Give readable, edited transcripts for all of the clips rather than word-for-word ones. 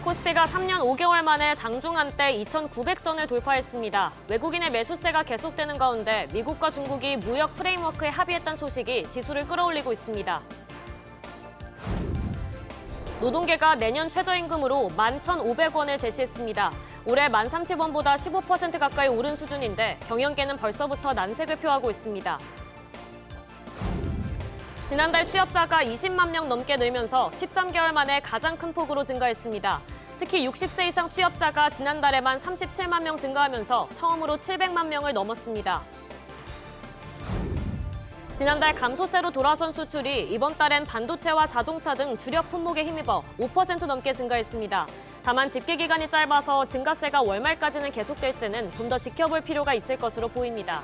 코스피가 3년 5개월 만에 장중 한때 2,900선을 돌파했습니다. 외국인의 매수세가 계속되는 가운데 미국과 중국이 무역 프레임워크에 합의했다는 소식이 지수를 끌어올리고 있습니다. 노동계가 내년 최저임금으로 11,500원을 제시했습니다. 올해 1030원보다 15% 가까이 오른 수준인데 경영계는 벌써부터 난색을 표하고 있습니다. 지난달 취업자가 20만 명 넘게 늘면서 13개월 만에 가장 큰 폭으로 증가했습니다. 특히 60세 이상 취업자가 지난달에만 37만 명 증가하면서 처음으로 700만 명을 넘었습니다. 지난달 감소세로 돌아선 수출이 이번 달엔 반도체와 자동차 등 주력 품목에 힘입어 5% 넘게 증가했습니다. 다만 집계 기간이 짧아서 증가세가 월말까지는 계속될지는 좀 더 지켜볼 필요가 있을 것으로 보입니다.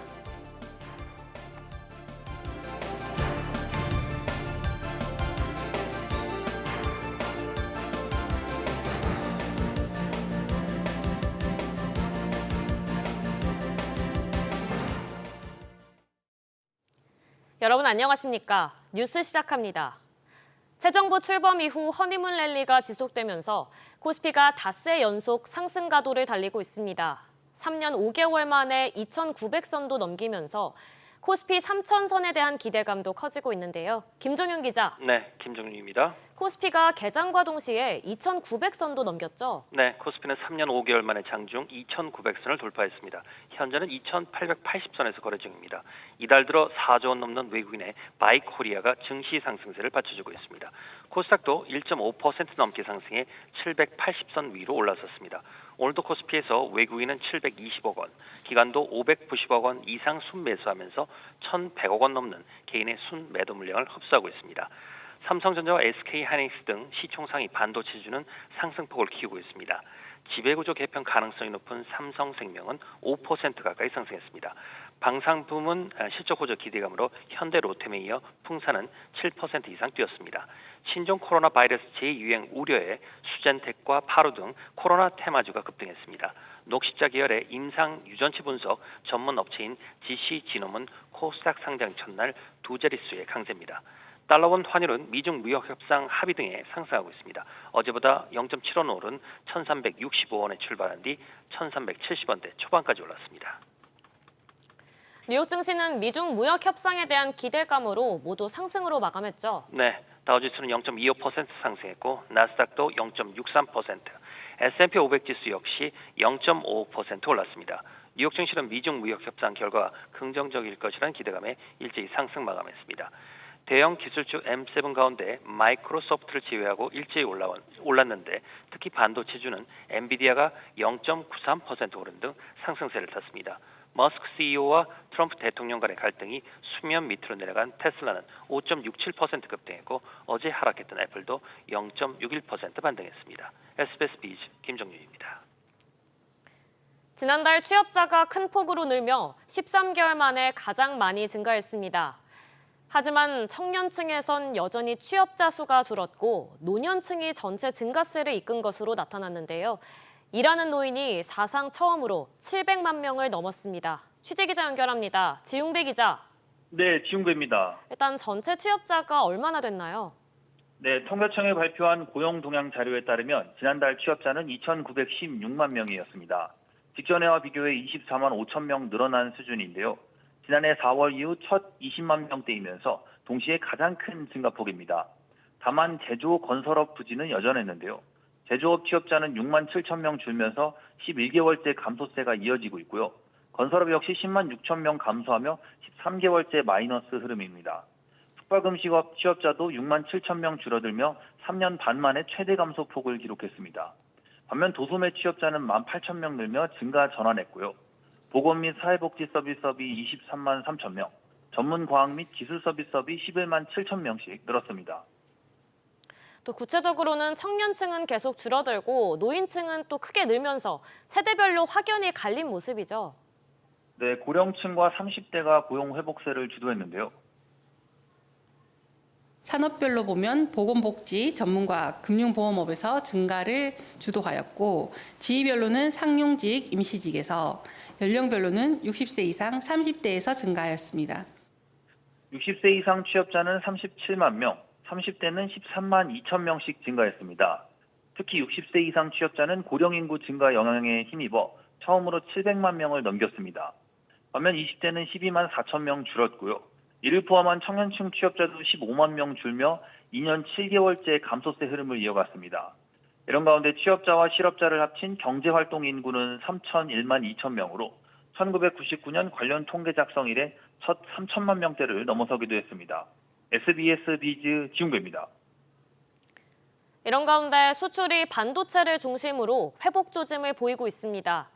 여러분 안녕하십니까? 뉴스 시작합니다. 새 정부 출범 이후 허니문 랠리가 지속되면서 코스피가 닷새 연속 상승 가도를 달리고 있습니다. 3년 5개월 만에 2,900선도 넘기면서 코스피 3,000선에 대한 기대감도 커지고 있는데요. 김종윤 기자. 네, 김종윤입니다. 코스피가 개장과 동시에 2,900선도 넘겼죠? 네, 코스피는 3년 5개월 만에 장중 2,900선을 돌파했습니다. 현재는 2,880선에서 거래 중입니다. 이달 들어 4조 원 넘는 외국인의 바이 코리아가 증시 상승세를 받쳐주고 있습니다. 코스닥도 1.5% 넘게 상승해 780선 위로 올라섰습니다. 오늘도 코스피에서 외국인은 720억 원, 기관도 590억 원 이상 순매수하면서 1,100억 원 넘는 개인의 순매도 물량을 흡수하고 있습니다. 삼성전자와 SK하이닉스 등 시총상위 반도체주는 상승폭을 키우고 있습니다. 지배구조 개편 가능성이 높은 삼성생명은 5% 가까이 상승했습니다. 방산부문 실적 호조 기대감으로 현대 롯데에 이어 풍산은 7% 이상 뛰었습니다. 신종 코로나 바이러스 재유행 우려에 수젠텍과 파루 등 코로나 테마주가 급등했습니다. 녹십자 계열의 임상 유전치 분석 전문 업체인 GC지놈은 코스닥 상장 첫날 두 자릿수의 강세입니다. 달러원 환율은 미중 무역 협상 합의 등에 상승하고 있습니다. 어제보다 0.7원 오른 1,365원에 출발한 뒤 1,370원대 초반까지 올랐습니다. 뉴욕 증시는 미중 무역 협상에 대한 기대감으로 모두 상승으로 마감했죠? 네, 다우지수는 0.25% 상승했고 나스닥도 0.63%, S&P 500 지수 역시 0.5% 올랐습니다. 뉴욕 증시는 미중 무역 협상 결과 긍정적일 것이라는 기대감에 일제히 상승 마감했습니다. 대형 기술주 M7 가운데 마이크로소프트를 제외하고 일제히 올랐는데 특히 반도체주는 엔비디아가 0.93% 오른 등 상승세를 탔습니다. 머스크 CEO와 트럼프 대통령 간의 갈등이 수면 밑으로 내려간 테슬라는 5.67% 급등했고 어제 하락했던 애플도 0.61% 반등했습니다. SBS 비즈 김정윤입니다. 지난달 취업자가 큰 폭으로 늘며 13개월 만에 가장 많이 증가했습니다. 하지만 청년층에선 여전히 취업자 수가 줄었고 노년층이 전체 증가세를 이끈 것으로 나타났는데요. 일하는 노인이 사상 처음으로 700만 명을 넘었습니다. 취재기자 연결합니다. 지웅배 기자. 네, 지웅배입니다. 일단 전체 취업자가 얼마나 됐나요? 네, 통계청이 발표한 고용 동향 자료에 따르면 지난달 취업자는 2,916만 명이었습니다. 직전해와 비교해 24만 5천 명 늘어난 수준인데요. 지난해 4월 이후 첫 20만 명대이면서 동시에 가장 큰 증가폭입니다. 다만 제조업 건설업 부진은 여전했는데요. 제조업 취업자는 6만 7천 명 줄면서 11개월째 감소세가 이어지고 있고요. 건설업 역시 10만 6천 명 감소하며 13개월째 마이너스 흐름입니다. 숙박음식업 취업자도 6만 7천 명 줄어들며 3년 반 만에 최대 감소폭을 기록했습니다. 반면 도소매 취업자는 1만 8천 명 늘며 증가 전환했고요. 보건 및 사회복지 서비스업이 23만 3천 명, 전문 과학 및 기술 서비스업이 11만 7천 명씩 늘었습니다. 또 구체적으로는 청년층은 계속 줄어들고 노인층은 또 크게 늘면서 세대별로 확연히 갈린 모습이죠. 네, 고령층과 30대가 고용 회복세를 주도했는데요. 산업별로 보면 보건복지, 전문과 금융보험업에서 증가를 주도하였고 지위별로는 상용직, 임시직에서 연령별로는 60세 이상 30대에서 증가하였습니다. 60세 이상 취업자는 37만 명, 30대는 13만 2천 명씩 증가했습니다. 특히 60세 이상 취업자는 고령 인구 증가 영향에 힘입어 처음으로 700만 명을 넘겼습니다. 반면 20대는 12만 4천 명 줄었고요. 이를 포함한 청년층 취업자도 15만 명 줄며 2년 7개월째 감소세 흐름을 이어갔습니다. 이런 가운데 취업자와 실업자를 합친 경제활동 인구는 3,001만 2천 명으로 1999년 관련 통계 작성 이래 첫 3천만 명대를 넘어서기도 했습니다. SBS 비즈 지훈배입니다. 이런 가운데 수출이 반도체를 중심으로 회복 조짐을 보이고 있습니다.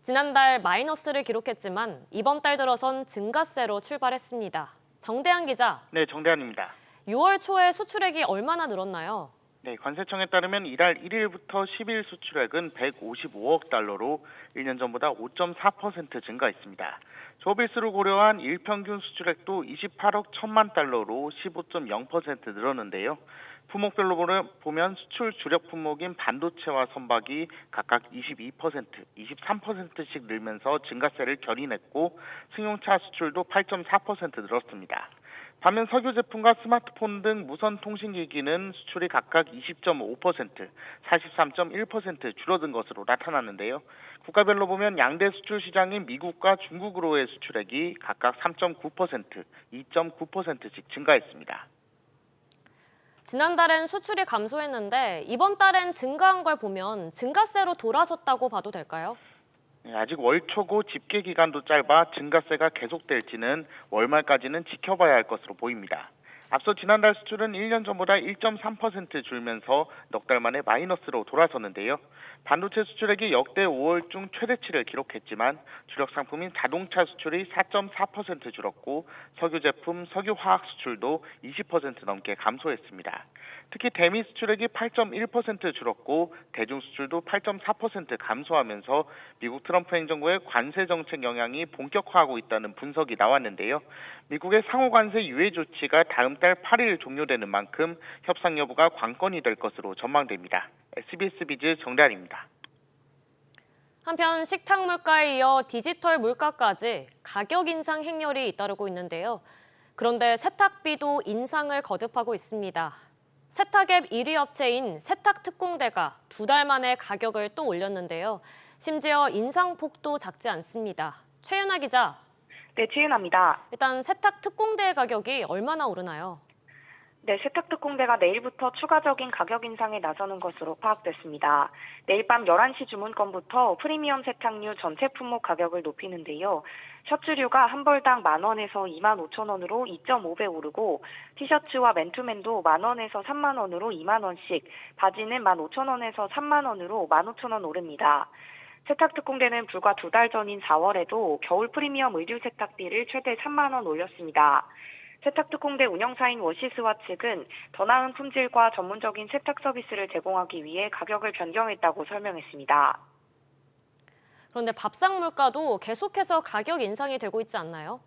지난달 마이너스를 기록했지만 이번 달 들어선 증가세로 출발했습니다. 정대한 기자, 네, 정대한입니다. 6월 초에 수출액이 얼마나 늘었나요? 네, 관세청에 따르면 이달 1일부터 10일 수출액은 155억 달러로 1년 전보다 5.4% 증가했습니다. 저비수를 고려한 일평균 수출액도 28억 1천만 달러로 15.0% 늘었는데요. 품목별로 보면 수출 주력 품목인 반도체와 선박이 각각 22%, 23%씩 늘면서 증가세를 결인했고 승용차 수출도 8.4% 늘었습니다. 반면 석유 제품과 스마트폰 등 무선 통신기기는 수출이 각각 20.5%, 43.1% 줄어든 것으로 나타났는데요. 국가별로 보면 양대 수출 시장인 미국과 중국으로의 수출액이 각각 3.9%, 2.9%씩 증가했습니다. 지난달엔 수출이 감소했는데 이번 달엔 증가한 걸 보면 증가세로 돌아섰다고 봐도 될까요? 아직 월 초고 집계 기간도 짧아 증가세가 계속될지는 월말까지는 지켜봐야 할 것으로 보입니다. 앞서 지난달 수출은 1년 전보다 1.3% 줄면서 넉 달 만에 마이너스로 돌아섰는데요. 반도체 수출액이 역대 5월 중 최대치를 기록했지만 주력 상품인 자동차 수출이 4.4% 줄었고 석유 제품, 석유화학 수출도 20% 넘게 감소했습니다. 특히 대미 수출액이 8.1% 줄었고 대중 수출도 8.4% 감소하면서 미국 트럼프 행정부의 관세 정책 영향이 본격화하고 있다는 분석이 나왔는데요. 미국의 상호 관세 유예 조치가 다음 달 8일 종료되는 만큼 협상 여부가 관건이 될 것으로 전망됩니다. SBS 비즈 정대한입니다. 한편 식탁 물가에 이어 디지털 물가까지 가격 인상 행렬이 잇따르고 있는데요. 그런데 세탁비도 인상을 거듭하고 있습니다. 세탁앱 1위 업체인 세탁특공대가 2달 만에 가격을 또 올렸는데요. 심지어 인상폭도 작지 않습니다. 최윤아 기자. 네, 최윤아입니다. 일단 세탁특공대의 가격이 얼마나 오르나요? 네, 세탁특공대가 내일부터 추가적인 가격 인상에 나서는 것으로 파악됐습니다. 내일 밤 11시 주문권부터 프리미엄 세탁류 전체 품목 가격을 높이는데요. 셔츠류가 한 벌당 10,000원에서 25,000원으로 2.5배 오르고 티셔츠와 맨투맨도 10,000원에서 30,000원으로 20,000원씩, 바지는 15,000원에서 30,000원으로 15,000원 오릅니다. 세탁특공대는 불과 2달 전인 4월에도 겨울 프리미엄 의류 세탁비를 최대 3만 원 올렸습니다. 세탁특공대 운영사인 워시스와 측은 더 나은 품질과 전문적인 세탁 서비스를 제공하기 위해 가격을 변경했다고 설명했습니다. 그런데 밥상 물가도 계속해서 가격 인상이 되고 있지 않나요?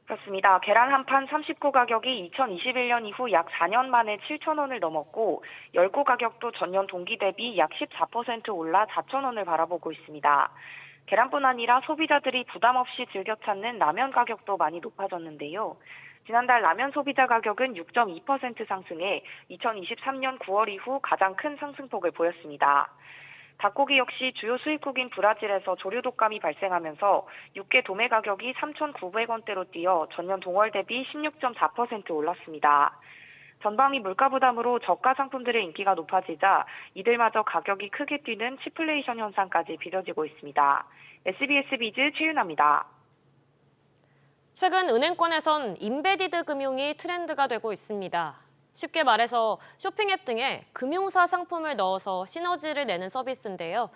그렇습니다. 계란 한 판 39 가격이 2021년 이후 약 4년 만에 7,000원을 넘었고 열구 가격도 전년 동기 대비 약 14% 올라 4,000원을 바라보고 있습니다. 계란뿐 아니라 소비자들이 부담 없이 즐겨 찾는 라면 가격도 많이 높아졌는데요. 지난달 라면 소비자 가격은 6.2% 상승해 2023년 9월 이후 가장 큰 상승폭을 보였습니다. 닭고기 역시 주요 수입국인 브라질에서 조류 독감이 발생하면서 육개 도매 가격이 3,900원대로 뛰어 전년 동월 대비 16.4% 올랐습니다. 전방위 물가 부담으로 저가 상품들의 인기가 높아지자 이들마저 가격이 크게 뛰는 치플레이션 현상까지 빚어지고 있습니다. SBS 비즈 최윤아입니다. 최근 은행권에선 임베디드 금융이 트렌드가 되고 있습니다. 쉽게 말해서 쇼핑앱 등에 금융사 상품을 넣어서 시너지를 내는 서비스인데요.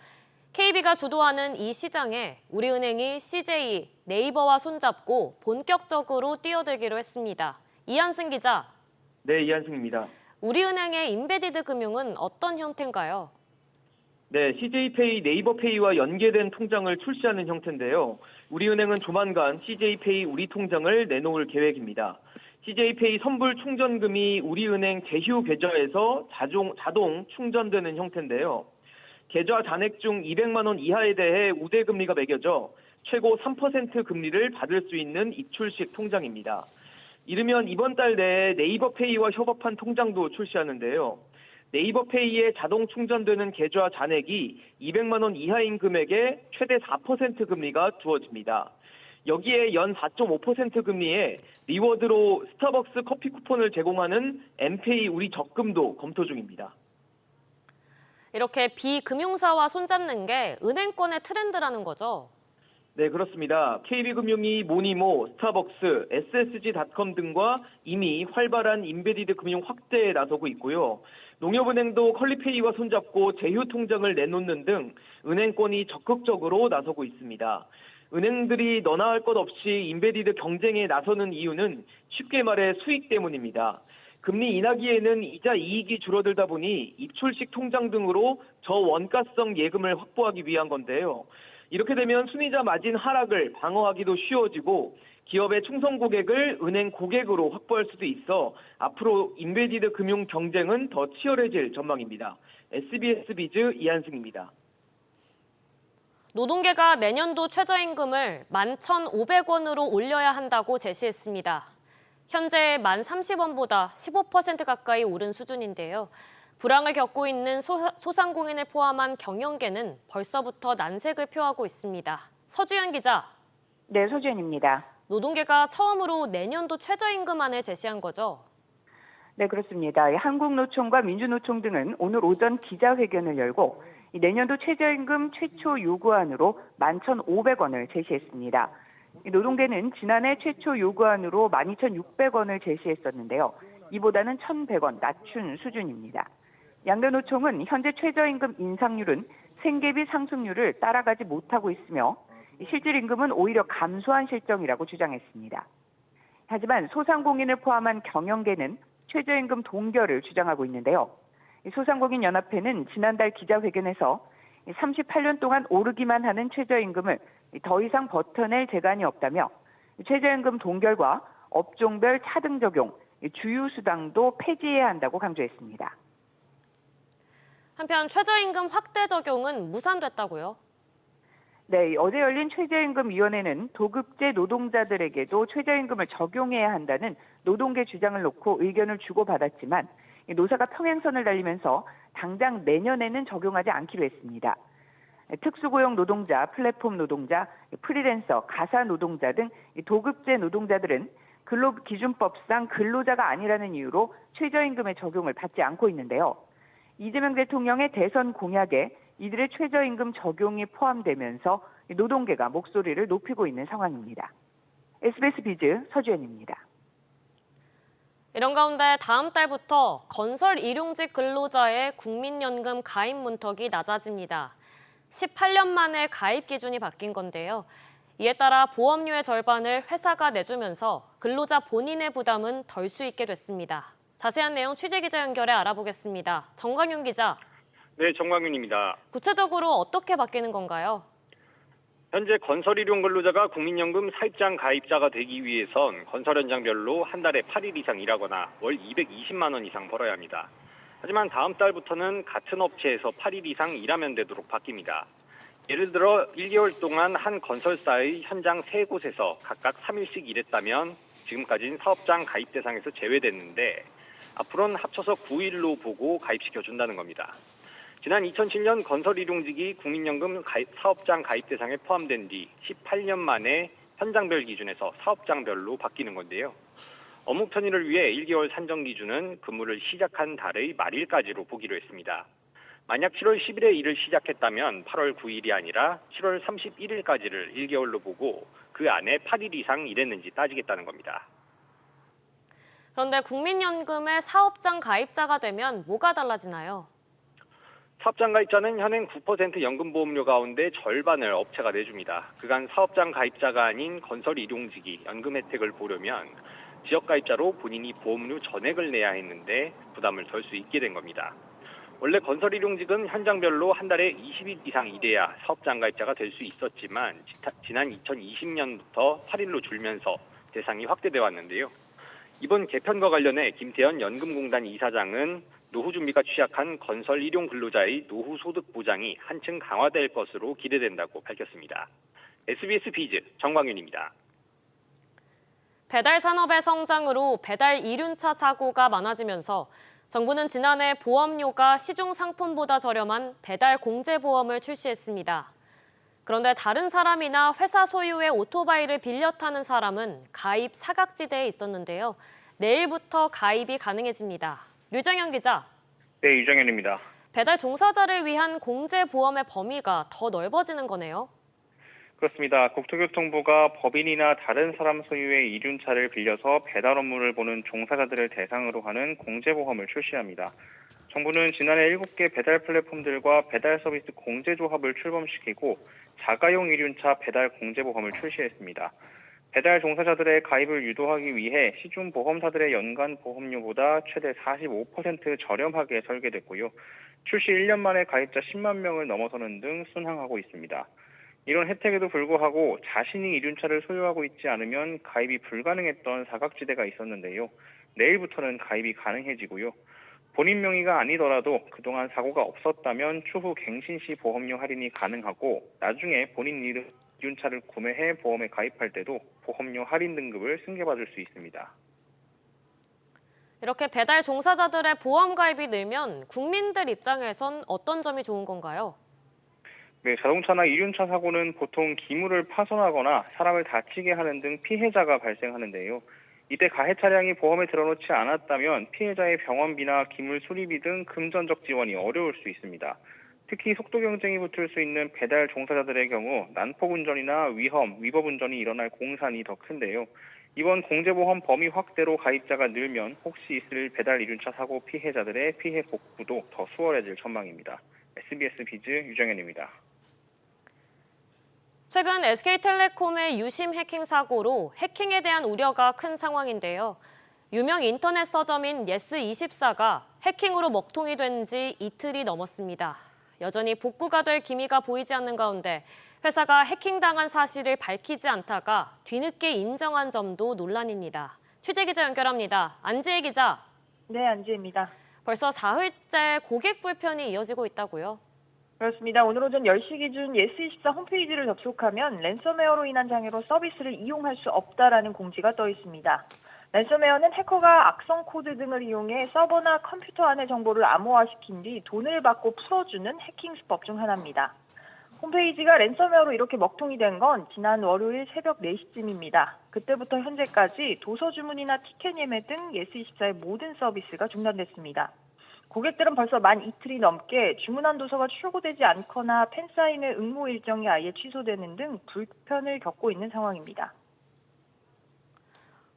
KB가 주도하는 이 시장에 우리은행이 CJ, 네이버와 손잡고 본격적으로 뛰어들기로 했습니다. 이한승 기자. 네, 이한승입니다. 우리은행의 임베디드 금융은 어떤 형태인가요? 네, CJ페이, 네이버페이와 연계된 통장을 출시하는 형태인데요. 우리은행은 조만간 CJ페이 우리 통장을 내놓을 계획입니다. CJ페이 선불 충전금이 우리은행 제휴 계좌에서 자동 충전되는 형태인데요. 계좌 잔액 중 200만 원 이하에 대해 우대금리가 매겨져 최고 3% 금리를 받을 수 있는 입출식 통장입니다. 이르면 이번 달 내에 네이버페이와 협업한 통장도 출시하는데요. 네이버페이에 자동 충전되는 계좌 잔액이 200만 원 이하인 금액에 최대 4% 금리가 주어집니다. 여기에 연 4.5% 금리에 리워드로 스타벅스 커피 쿠폰을 제공하는 엠페이 우리 적금도 검토 중입니다. 이렇게 비금융사와 손잡는 게 은행권의 트렌드라는 거죠. 네, 그렇습니다. KB금융이 모니모, 스타벅스, SSG닷컴 등과 이미 활발한 인베디드 금융 확대에 나서고 있고요. 농협은행도 컬리페이와 손잡고 제휴 통장을 내놓는 등 은행권이 적극적으로 나서고 있습니다. 은행들이 너나 할 것 없이 인베디드 경쟁에 나서는 이유는 쉽게 말해 수익 때문입니다. 금리 인하기에는 이자 이익이 줄어들다 보니 입출식 통장 등으로 저원가성 예금을 확보하기 위한 건데요. 이렇게 되면 순이자 마진 하락을 방어하기도 쉬워지고 기업의 충성 고객을 은행 고객으로 확보할 수도 있어 앞으로 인베디드 금융 경쟁은 더 치열해질 전망입니다. SBS 비즈 이한승입니다. 노동계가 내년도 최저임금을 11,500원으로 올려야 한다고 제시했습니다. 현재 1030원보다 15% 가까이 오른 수준인데요. 불황을 겪고 있는 소상공인을 포함한 경영계는 벌써부터 난색을 표하고 있습니다. 서주현 기자. 네, 서주현입니다. 노동계가 처음으로 내년도 최저임금안을 제시한 거죠? 네, 그렇습니다. 한국노총과 민주노총 등은 오늘 오전 기자회견을 열고 내년도 최저임금 최초 요구안으로 11,500원을 제시했습니다. 노동계는 지난해 최초 요구안으로 12,600원을 제시했었는데요. 이보다는 1,100원 낮춘 수준입니다. 양대 노총은 현재 최저임금 인상률은 생계비 상승률을 따라가지 못하고 있으며 실질임금은 오히려 감소한 실정이라고 주장했습니다. 하지만 소상공인을 포함한 경영계는 최저임금 동결을 주장하고 있는데요. 소상공인연합회는 지난달 기자회견에서 38년 동안 오르기만 하는 최저임금을 더 이상 버텨낼 재간이 없다며 최저임금 동결과 업종별 차등 적용, 주유수당도 폐지해야 한다고 강조했습니다. 한편 최저임금 확대 적용은 무산됐다고요? 네, 어제 열린 최저임금위원회는 도급제 노동자들에게도 최저임금을 적용해야 한다는 노동계 주장을 놓고 의견을 주고받았지만 노사가 평행선을 달리면서 당장 내년에는 적용하지 근로기준법상 했습니다. 특수고용 노동자, 플랫폼 노동자, 프리랜서, 가사 노동자 등 도급제 노동자들은 근로기준법상 근로자가 아니라는 이유로 최저임금의 적용을 받지 않고 있는데요. 이재명 대통령의 대선 공약에 이들의 최저임금 적용이 포함되면서 노동계가 목소리를 높이고 있는 상황입니다. SBS 비즈 서주현입니다. 이런 가운데 다음 달부터 건설 일용직 근로자의 국민연금 가입 문턱이 낮아집니다. 18년 만에 가입 기준이 바뀐 건데요. 이에 따라 보험료의 절반을 회사가 내주면서 근로자 본인의 부담은 덜 수 있게 됐습니다. 자세한 내용 취재기자 연결해 알아보겠습니다. 정광윤 기자. 네, 정광윤입니다. 구체적으로 어떻게 바뀌는 건가요? 현재 건설일용 근로자가 국민연금 사입장 가입자가 되기 위해선 건설 현장별로 한 달에 8일 이상 일하거나 월 220만 원 이상 벌어야 합니다. 하지만 다음 달부터는 같은 업체에서 8일 이상 일하면 되도록 바뀝니다. 예를 들어 1개월 동안 한 건설사의 현장 3곳에서 각각 3일씩 일했다면 지금까지는 사업장 가입 대상에서 제외됐는데 앞으로는 합쳐서 9일로 보고 가입시켜준다는 겁니다. 지난 2007년 건설일용직이 국민연금 사업장 가입 대상에 포함된 뒤 18년 만에 현장별 기준에서 사업장별로 바뀌는 건데요. 업무 편의를 위해 1개월 산정 기준은 근무를 시작한 달의 말일까지로 보기로 했습니다. 만약 7월 10일에 일을 시작했다면 8월 9일이 아니라 7월 31일까지를 1개월로 보고 그 안에 8일 이상 일했는지 따지겠다는 겁니다. 그런데 국민연금의 사업장 가입자가 되면 뭐가 달라지나요? 사업장 가입자는 현행 9% 연금보험료 가운데 절반을 업체가 내줍니다. 그간 사업장 가입자가 아닌 건설 일용직이 연금 혜택을 보려면 지역 가입자로 본인이 보험료 전액을 내야 했는데 부담을 덜 수 있게 된 겁니다. 원래 건설 일용직은 현장별로 한 달에 20일 이상 일해야 사업장 가입자가 될 수 있었지만 지난 2020년부터 8일로 줄면서 대상이 확대돼 왔는데요. 이번 개편과 관련해 김태현 연금공단 이사장은 노후 준비가 취약한 건설 일용 근로자의 노후 소득 보장이 한층 강화될 것으로 기대된다고 밝혔습니다. SBS 비즈 정광윤입니다. 배달 산업의 성장으로 배달 이륜차 사고가 많아지면서 정부는 지난해 보험료가 시중 상품보다 저렴한 배달 공제 보험을 출시했습니다. 그런데 다른 사람이나 회사 소유의 오토바이를 빌려 타는 사람은 가입 사각지대에 있었는데요. 내일부터 가입이 가능해집니다. 류정현 기자. 네, 유정현입니다. 배달 종사자를 위한 공제 보험의 범위가 더 넓어지는 거네요. 그렇습니다. 국토교통부가 법인이나 다른 사람 소유의 이륜차를 빌려서 배달 업무를 보는 종사자들을 대상으로 하는 공제보험을 출시합니다. 정부는 지난해 7개 배달 플랫폼들과 배달 서비스 공제조합을 출범시키고 자가용 이륜차 배달 공제보험을 출시했습니다. 배달 종사자들의 가입을 유도하기 위해 시중 보험사들의 연간 보험료보다 최대 45% 저렴하게 설계됐고요. 출시 1년 만에 가입자 10만 명을 넘어서는 등 순항하고 있습니다. 이런 혜택에도 불구하고 자신이 이륜차를 소유하고 있지 않으면 가입이 불가능했던 사각지대가 있었는데요. 내일부터는 가입이 가능해지고요. 본인 명의가 아니더라도 그동안 사고가 없었다면 추후 갱신 시 보험료 할인이 가능하고 나중에 본인 이륜차를 구매해 보험에 가입할 때도 보험료 할인 등급을 승계받을 수 있습니다. 이렇게 배달 종사자들의 보험 가입이 늘면 국민들 입장에선 어떤 점이 좋은 건가요? 네, 자동차나 이륜차 사고는 보통 기물을 파손하거나 사람을 다치게 하는 등 피해자가 발생하는데요. 이때 가해 차량이 보험에 들어놓지 않았다면 피해자의 병원비나 기물 수리비 등 금전적 지원이 어려울 수 있습니다. 특히 속도 경쟁이 붙을 수 있는 배달 종사자들의 경우 난폭 운전이나 위법 운전이 일어날 공산이 더 큰데요. 이번 공제보험 범위 확대로 가입자가 늘면 혹시 있을 배달 이륜차 사고 피해자들의 피해 복구도 더 수월해질 전망입니다. SBS 비즈 유정현입니다. 최근 SK텔레콤의 유심 해킹 사고로 해킹에 대한 우려가 큰 상황인데요. 유명 인터넷 서점인 예스24가 해킹으로 먹통이 된 지 이틀이 넘었습니다. 여전히 복구가 될 기미가 보이지 않는 가운데 회사가 해킹당한 사실을 밝히지 않다가 뒤늦게 인정한 점도 논란입니다. 취재기자 연결합니다. 안지혜 기자. 네, 안지혜입니다. 벌써 사흘째 고객 불편이 이어지고 있다고요? 그렇습니다. 오늘 오전 10시 기준 예스24 홈페이지를 접속하면 랜섬웨어로 인한 장애로 서비스를 이용할 수 없다라는 공지가 떠 있습니다. 랜섬웨어는 해커가 악성 코드 등을 이용해 서버나 컴퓨터 안의 정보를 암호화시킨 뒤 돈을 받고 풀어주는 해킹 수법 중 하나입니다. 홈페이지가 랜섬웨어로 이렇게 먹통이 된 건 지난 월요일 새벽 4시쯤입니다. 그때부터 현재까지 도서 주문이나 티켓 예매 등 예스24의 모든 서비스가 중단됐습니다. 고객들은 벌써 만 이틀이 넘게 주문한 도서가 출고되지 않거나 팬사인회 응모 일정이 아예 취소되는 등 불편을 겪고 있는 상황입니다.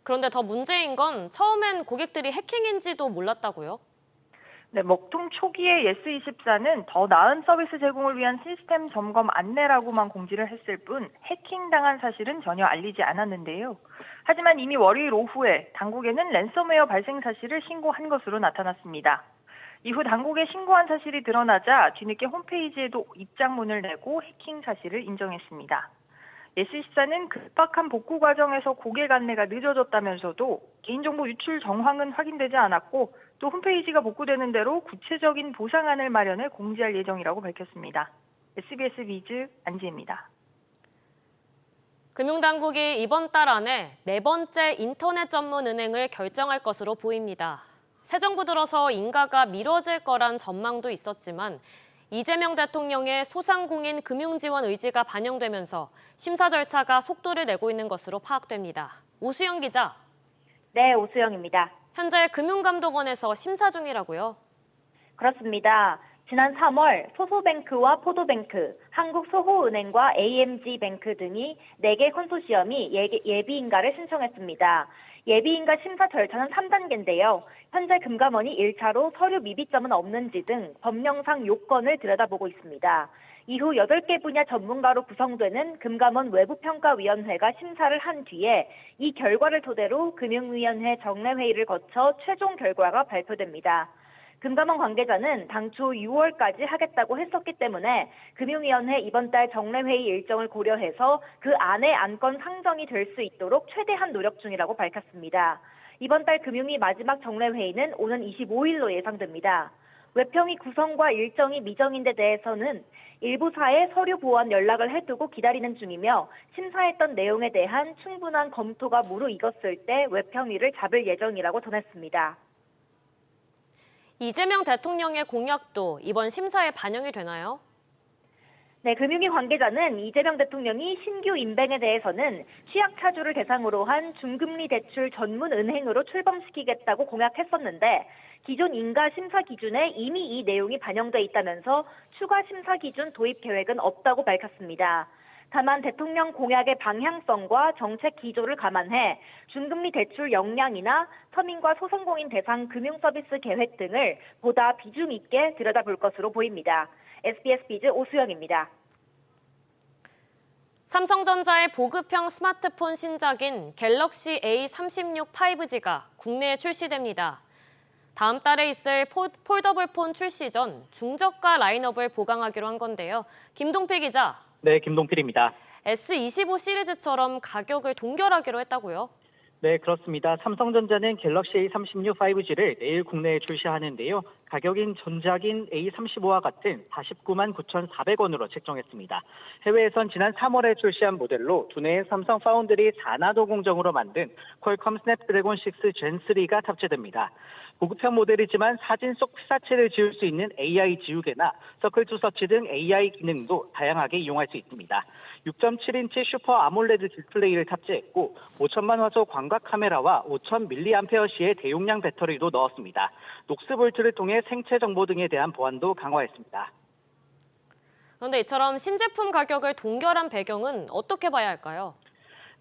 그런데 더 문제인 건 처음엔 고객들이 해킹인지도 몰랐다고요? 네, 먹통 초기에 예스24는 더 나은 서비스 제공을 위한 시스템 점검 안내라고만 공지를 했을 뿐 해킹당한 사실은 전혀 알리지 않았는데요. 하지만 이미 월요일 오후에 당국에는 랜섬웨어 발생 사실을 신고한 것으로 나타났습니다. 이후 당국에 신고한 사실이 드러나자 뒤늦게 홈페이지에도 입장문을 내고 해킹 사실을 인정했습니다. 예스24는 급박한 복구 과정에서 고객 안내가 늦어졌다면서도 개인정보 유출 정황은 확인되지 않았고 또 홈페이지가 복구되는 대로 구체적인 보상안을 마련해 공지할 예정이라고 밝혔습니다. SBS 비즈 안지혜입니다. 금융당국이 이번 달 안에 4번째 인터넷 전문 은행을 결정할 것으로 보입니다. 새 정부 들어서 인가가 미뤄질 거란 전망도 있었지만 이재명 대통령의 소상공인 금융지원 의지가 반영되면서 심사 절차가 속도를 내고 있는 것으로 파악됩니다. 오수영 기자. 네, 오수영입니다. 현재 금융감독원에서 심사 중이라고요? 그렇습니다. 지난 3월 소소뱅크와 포도뱅크, 한국소호은행과 AMG뱅크 등이 4개 컨소시엄이 예비인가를 신청했습니다. 예비인가 심사 절차는 3단계인데요. 현재 금감원이 1차로 서류 미비점은 없는지 등 법령상 요건을 들여다보고 있습니다. 이후 8개 분야 전문가로 구성되는 금감원 외부평가위원회가 심사를 한 뒤에 이 결과를 토대로 금융위원회 정례회의를 거쳐 최종 결과가 발표됩니다. 금감원 관계자는 당초 6월까지 하겠다고 했었기 때문에 금융위원회 이번 달 정례회의 일정을 고려해서 그 안에 안건 상정이 될 수 있도록 최대한 노력 중이라고 밝혔습니다. 이번 달 금융위 마지막 정례회의는 오는 25일로 예상됩니다. 외평위 구성과 일정이 미정인 데 대해서는 일부 사에 서류 보완 연락을 해두고 기다리는 중이며 심사했던 내용에 대한 충분한 검토가 무르익었을 때 외평위를 잡을 예정이라고 전했습니다. 이재명 대통령의 공약도 이번 심사에 반영이 되나요? 네, 금융위 관계자는 이재명 대통령이 신규 인뱅에 대해서는 취약차주를 대상으로 한 중금리 대출 전문 은행으로 출범시키겠다고 공약했었는데 기존 인가 심사 기준에 이미 이 내용이 반영돼 있다면서 추가 심사 기준 도입 계획은 없다고 밝혔습니다. 다만 대통령 공약의 방향성과 정책 기조를 감안해 중금리 대출 역량이나 서민과 소상공인 대상 금융서비스 계획 등을 보다 비중 있게 들여다볼 것으로 보입니다. SBS 비즈 오수영입니다. 삼성전자의 보급형 스마트폰 신작인 갤럭시 A36 5G가 국내에 출시됩니다. 다음 달에 있을 폴더블 폰 출시 전 중저가 라인업을 보강하기로 한 건데요. 김동필 기자. 네, 김동필입니다. S25 시리즈처럼 가격을 동결하기로 했다고요? 네, 그렇습니다. 삼성전자는 갤럭시 A36 5G를 내일 국내에 출시하는데요. 가격인 전작인 A35와 같은 49만 9,400원으로 책정했습니다. 해외에선 지난 3월에 출시한 모델로 두뇌의 삼성 파운드리 4나노 공정으로 만든 퀄컴 스냅드래곤 6 젠 3가 탑재됩니다. 고급형 모델이지만 사진 속 피사체를 지울 수 있는 AI 지우개나 서클 투 서치 등 AI 기능도 다양하게 이용할 수 있습니다. 6.7인치 슈퍼 아몰레드 디스플레이를 탑재했고 5천만 화소 광각 카메라와 5,000mAh의 대용량 배터리도 넣었습니다. 녹스볼트를 통해 생체 정보 등에 대한 보안도 강화했습니다. 그런데 이처럼 신제품 가격을 동결한 배경은 어떻게 봐야 할까요?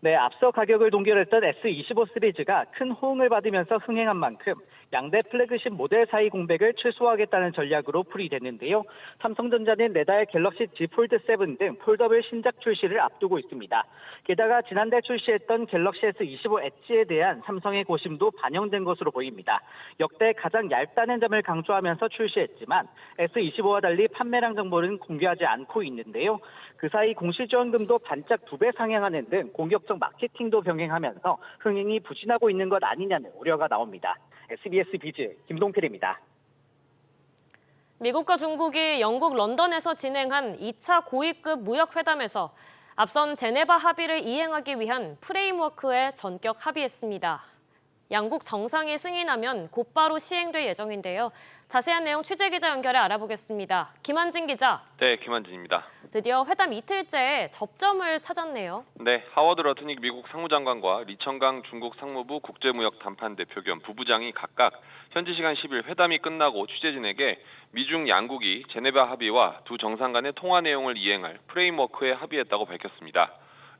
네, 앞서 가격을 동결했던 S25 시리즈가 큰 호응을 받으면서 흥행한 만큼 양대 플래그십 모델 사이 공백을 최소화하겠다는 전략으로 풀이됐는데요. 삼성전자는 내달 갤럭시 Z 폴드 7 등 폴더블 신작 출시를 앞두고 있습니다. 게다가 지난달 출시했던 갤럭시 S25 엣지에 대한 삼성의 고심도 반영된 것으로 보입니다. 역대 가장 얇다는 점을 강조하면서 출시했지만 S25와 달리 판매량 정보는 공개하지 않고 있는데요. 그 사이 공시지원금도 반짝 2배 상향하는 등 공격적 마케팅도 병행하면서 흥행이 부진하고 있는 것 아니냐는 우려가 나옵니다. SBS 비즈 김동필입니다. 미국과 중국이 영국 런던에서 진행한 2차 고위급 무역회담에서 앞선 제네바 합의를 이행하기 위한 프레임워크에 전격 합의했습니다. 양국 정상이 승인하면 곧바로 시행될 예정인데요. 자세한 내용 취재기자 연결해 알아보겠습니다. 김한진 기자. 네, 김한진입니다. 드디어 회담 이틀째에 접점을 찾았네요. 네, 하워드 러트닉 미국 상무장관과 리청강 중국 상무부 국제무역 담판 대표 겸 부부장이 각각 현지 시간 10일 회담이 끝나고 취재진에게 미중 양국이 제네바 합의와 두 정상 간의 통화 내용을 이행할 프레임워크에 합의했다고 밝혔습니다.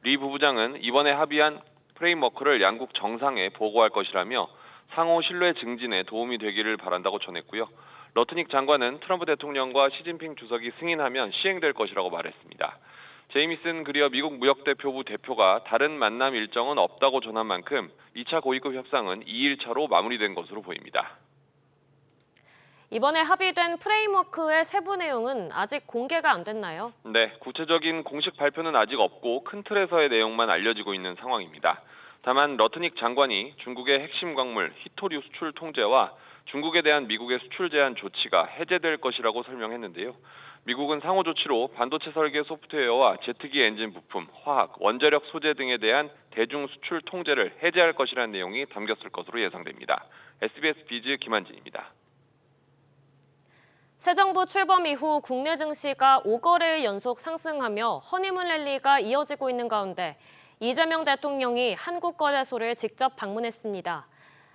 리 부부장은 이번에 합의한 프레임워크를 양국 정상에 보고할 것이라며 상호 신뢰 증진에 도움이 되기를 바란다고 전했고요. 러트닉 장관은 트럼프 대통령과 시진핑 주석이 승인하면 시행될 것이라고 말했습니다. 제이미슨 그리어 미국 무역대표부 대표가 다른 만남 일정은 없다고 전한 만큼 2차 고위급 협상은 2일차로 마무리된 것으로 보입니다. 이번에 합의된 프레임워크의 세부 내용은 아직 공개가 안 됐나요? 네, 구체적인 공식 발표는 아직 없고 큰 틀에서의 내용만 알려지고 있는 상황입니다. 다만 러트닉 장관이 중국의 핵심 광물 히토류 수출 통제와 중국에 대한 미국의 수출 제한 조치가 해제될 것이라고 설명했는데요. 미국은 상호 조치로 반도체 설계 소프트웨어와 제트기 엔진 부품, 화학, 원자력 소재 등에 대한 대중 수출 통제를 해제할 것이라는 내용이 담겼을 것으로 예상됩니다. SBS 비즈 김한진입니다. 새 정부 출범 이후 국내 증시가 5거래일 연속 상승하며 허니문 랠리가 이어지고 있는 가운데 이재명 대통령이 한국거래소를 직접 방문했습니다.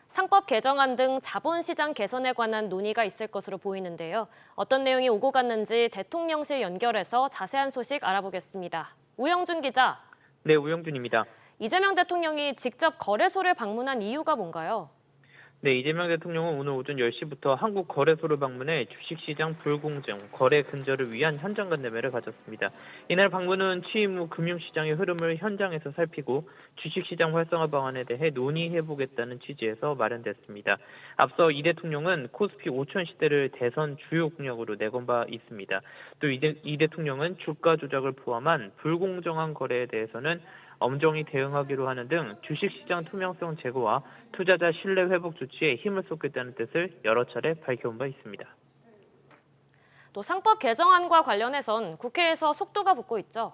상법 개정안 등 자본시장 개선에 관한 논의가 있을 것으로 보이는데요. 어떤 내용이 오고 갔는지 대통령실 연결해서 자세한 소식 알아보겠습니다. 우영준 기자. 네, 우영준입니다. 이재명 대통령이 직접 거래소를 방문한 이유가 뭔가요? 네, 이재명 대통령은 오늘 오전 10시부터 한국거래소를 방문해 주식시장 불공정, 거래 근절을 위한 현장 간담회를 가졌습니다. 이날 방문은 취임 후 금융시장의 흐름을 현장에서 살피고 주식시장 활성화 방안에 대해 논의해보겠다는 취지에서 마련됐습니다. 앞서 이 대통령은 코스피 5천 시대를 대선 주요 공약으로 내건 바 있습니다. 또 이 대통령은 주가 조작을 포함한 불공정한 거래에 대해서는 엄정히 대응하기로 하는 등 주식시장 투명성 제고와 투자자 신뢰 회복 조치에 힘을 쏟겠다는 뜻을 여러 차례 밝혀온 바 있습니다. 또 상법 개정안과 관련해선 국회에서 속도가 붙고 있죠.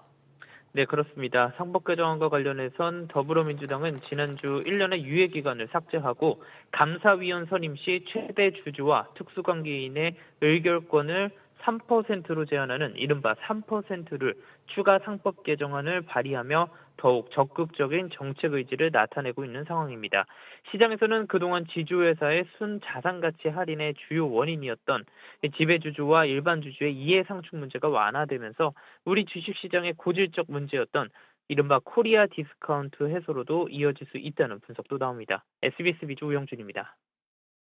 네, 그렇습니다. 상법 개정안과 관련해선 더불어민주당은 지난주 1년의 유예 기간을 삭제하고 감사위원 선임 시 최대 주주와 특수관계인의 의결권을 3%로 제한하는 이른바 3%를 추가 상법 개정안을 발의하며 더욱 적극적인 정책 의지를 나타내고 있는 상황입니다. 시장에서는 그동안 지주회사의 순자산가치 할인의 주요 원인이었던 지배주주와 일반주주의 이해상충 문제가 완화되면서 우리 주식시장의 고질적 문제였던 이른바 코리아 디스카운트 해소로도 이어질 수 있다는 분석도 나옵니다. SBS 비주 우영준입니다.